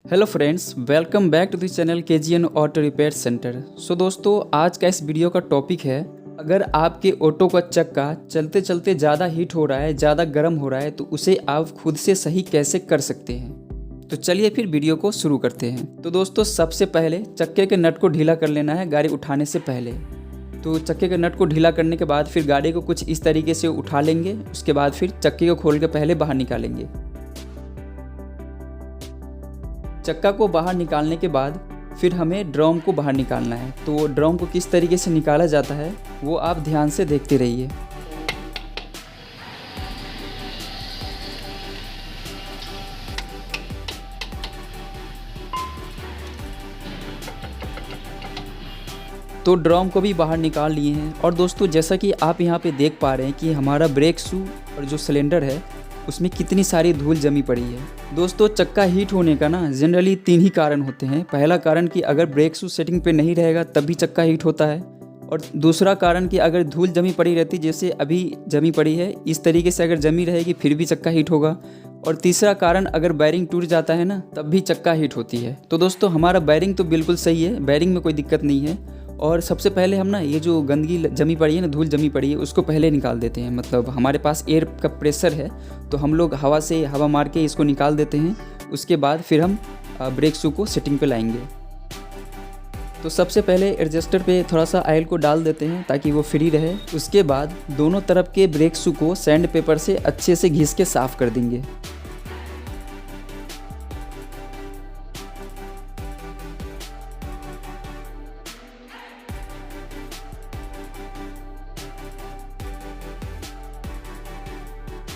Hello friends, welcome back to this channel KGN auto repair centre. So दोस्तों, आज का इस वीडियो का टॉपिक है, अगर आपके ऑटो का चक्का चलते चलते ज़्यादा हीट हो रहा है, ज़्यादा गर्म हो रहा है, तो उसे आप खुद से सही कैसे कर सकते हैं। तो चलिए फिर वीडियो को शुरू करते हैं। तो दोस्तों, सबसे पहले चक्के के नट को ढीला कर लेना है गाड़ी उठाने से पहले। तो चक्के के नट को ढीला करने के बाद फिर गाड़ी को कुछ इस तरीके से उठा लेंगे। उसके बाद फिर चक्के को खोल के पहले बाहर निकालेंगे। चक्का को बाहर निकालने के बाद फिर हमें ड्रम को बाहर निकालना है। तो ड्रम को किस तरीके से निकाला जाता है वो आप ध्यान से देखते रहिए। तो ड्रम को भी बाहर निकाल लिए हैं। और दोस्तों, जैसा कि आप यहाँ पे देख पा रहे हैं कि हमारा ब्रेक शू और जो सिलेंडर है उसमें कितनी सारी धूल जमी पड़ी है। दोस्तों, चक्का हीट होने का ना जनरली 3 ही कारण होते हैं। पहला कारण कि अगर ब्रेक शू सेटिंग पे नहीं रहेगा तब भी चक्का हीट होता है। और दूसरा कारण कि अगर धूल जमी पड़ी रहती, जैसे अभी जमी पड़ी है, इस तरीके से अगर जमी रहेगी फिर भी चक्का हीट होगा। और तीसरा कारण, अगर बैरिंग टूट जाता है ना तब भी चक्का हीट होती है। तो दोस्तों, हमारा बैरिंग तो बिल्कुल सही है, बैरिंग में कोई दिक्कत नहीं है। और सबसे पहले हम ना ये जो गंदगी जमी पड़ी है ना, धूल जमी पड़ी है, उसको पहले निकाल देते हैं। मतलब हमारे पास एयर का प्रेशर है तो हम लोग हवा से हवा मार के इसको निकाल देते हैं। उसके बाद फिर हम ब्रेक शू को सेटिंग पे लाएंगे। तो सबसे पहले एडजस्टर पे थोड़ा सा ऑयल को डाल देते हैं ताकि वो फ्री रहे। उसके बाद दोनों तरफ के ब्रेक शू को सैंड पेपर से अच्छे से घिस के साफ़ कर देंगे।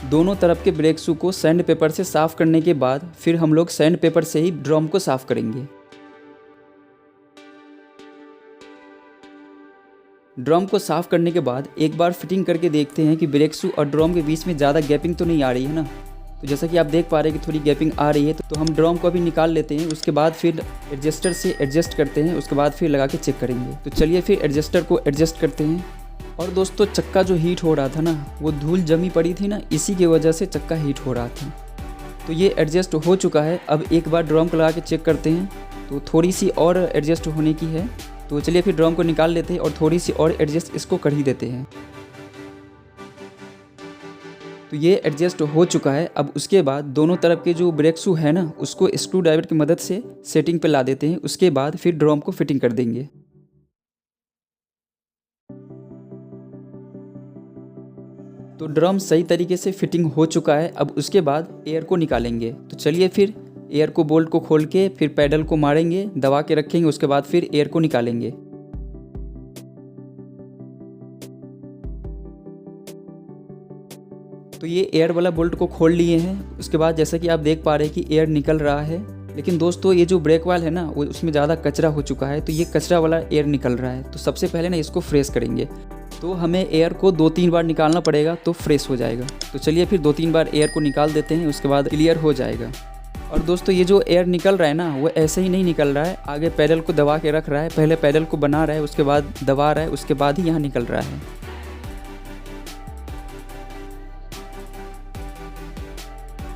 दोनों तरफ के ब्रेक शू को सैंड पेपर से साफ़ करने के बाद फिर हम लोग सैंड पेपर से ही ड्रम को साफ़ करेंगे। ड्रम को साफ़ करने के बाद एक बार फिटिंग करके देखते हैं कि ब्रेक शू और ड्रम के बीच में ज़्यादा गैपिंग तो नहीं आ रही है ना। तो जैसा कि आप देख पा रहे हैं कि थोड़ी गैपिंग आ रही है, तो हम ड्रम को अभी निकाल लेते हैं। उसके बाद फिर एडजस्टर से एडजस्ट करते हैं। उसके बाद फिर लगा के चेक करेंगे। तो चलिए फिर एडजस्टर को एडजस्ट करते हैं। और दोस्तों, चक्का जो हीट हो रहा था ना, वो धूल जमी पड़ी थी ना, इसी की वजह से चक्का हीट हो रहा था। तो ये एडजस्ट हो चुका है। अब एक बार ड्रम को लगा के चेक करते हैं। तो थोड़ी सी और एडजस्ट होने की है। तो चलिए फिर ड्रम को निकाल लेते हैं और थोड़ी सी और एडजस्ट इसको कर ही देते हैं। तो ये एडजस्ट हो चुका है। अब उसके बाद दोनों तरफ के जो ब्रेक शू है ना, उसको स्क्रू ड्राइवर की मदद से सेटिंग पे ला देते हैं। उसके बाद फिर ड्रम को फिटिंग कर देंगे। तो ड्रम सही तरीके से फिटिंग हो चुका है। अब उसके बाद एयर को निकालेंगे। तो चलिए फिर एयर को बोल्ट को खोल के फिर पैडल को मारेंगे, दबा के रखेंगे। उसके बाद फिर एयर को निकालेंगे। तो ये एयर वाला बोल्ट को खोल लिए हैं। उसके बाद जैसा कि आप देख पा रहे हैं कि एयर निकल रहा है। लेकिन दोस्तों, ये जो ब्रेक वाल है ना, वो उसमें ज़्यादा कचरा हो चुका है। तो ये कचरा वाला एयर निकल रहा है। तो सबसे पहले ना इसको फ्रेश करेंगे। तो हमें एयर को 2-3 बार निकालना पड़ेगा तो फ्रेश हो जाएगा। तो चलिए फिर 2-3 बार एयर को निकाल देते हैं। उसके बाद क्लियर हो जाएगा। और दोस्तों, ये जो एयर निकल रहा है ना, वो ऐसे ही नहीं निकल रहा है। आगे पैडल को दबा के रख रहा है, पहले पैडल को बना रहा है, उसके बाद दबा रहा है, उसके बाद ही यहाँ निकल रहा है।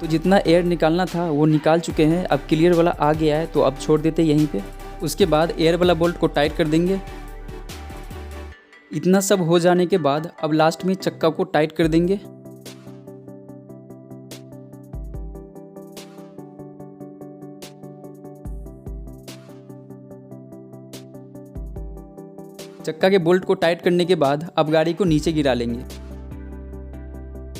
तो जितना एयर निकालना था वो निकाल चुके हैं। अब क्लियर वाला आ गया है, तो अब छोड़ देते यहीं पे। उसके बाद एयर वाला बोल्ट को टाइट कर देंगे। इतना सब हो जाने के बाद अब लास्ट में चक्का को टाइट कर देंगे। चक्का के बोल्ट को टाइट करने के बाद अब गाड़ी को नीचे गिरा लेंगे।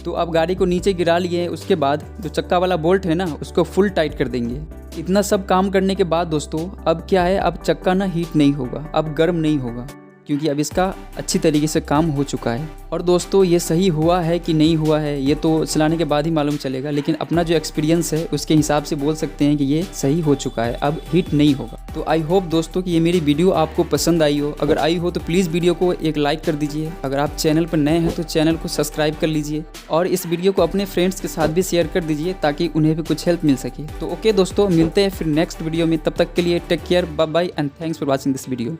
तो अब गाड़ी को नीचे गिरा लिए। उसके बाद जो चक्का वाला बोल्ट है ना, उसको फुल टाइट कर देंगे। इतना सब काम करने के बाद दोस्तों, अब क्या है, अब चक्का ना हीट नहीं होगा, अब गर्म नहीं होगा, क्योंकि अब इसका अच्छी तरीके से काम हो चुका है। और दोस्तों, ये सही हुआ है कि नहीं हुआ है ये तो चलाने के बाद ही मालूम चलेगा। लेकिन अपना जो एक्सपीरियंस है उसके हिसाब से बोल सकते हैं कि ये सही हो चुका है, अब हीट नहीं होगा। तो आई होप दोस्तों कि ये मेरी वीडियो आपको पसंद आई हो। अगर आई हो तो प्लीज़ वीडियो को एक लाइक कर दीजिए। अगर आप चैनल पर नए हैं तो चैनल को सब्सक्राइब कर लीजिए। और इस वीडियो को अपने फ्रेंड्स के साथ भी शेयर कर दीजिए ताकि उन्हें भी कुछ हेल्प मिल सके। तो ओके दोस्तों, मिलते हैं फिर नेक्स्ट वीडियो में। तब तक के लिए take care, bye bye and thanks for watching this video.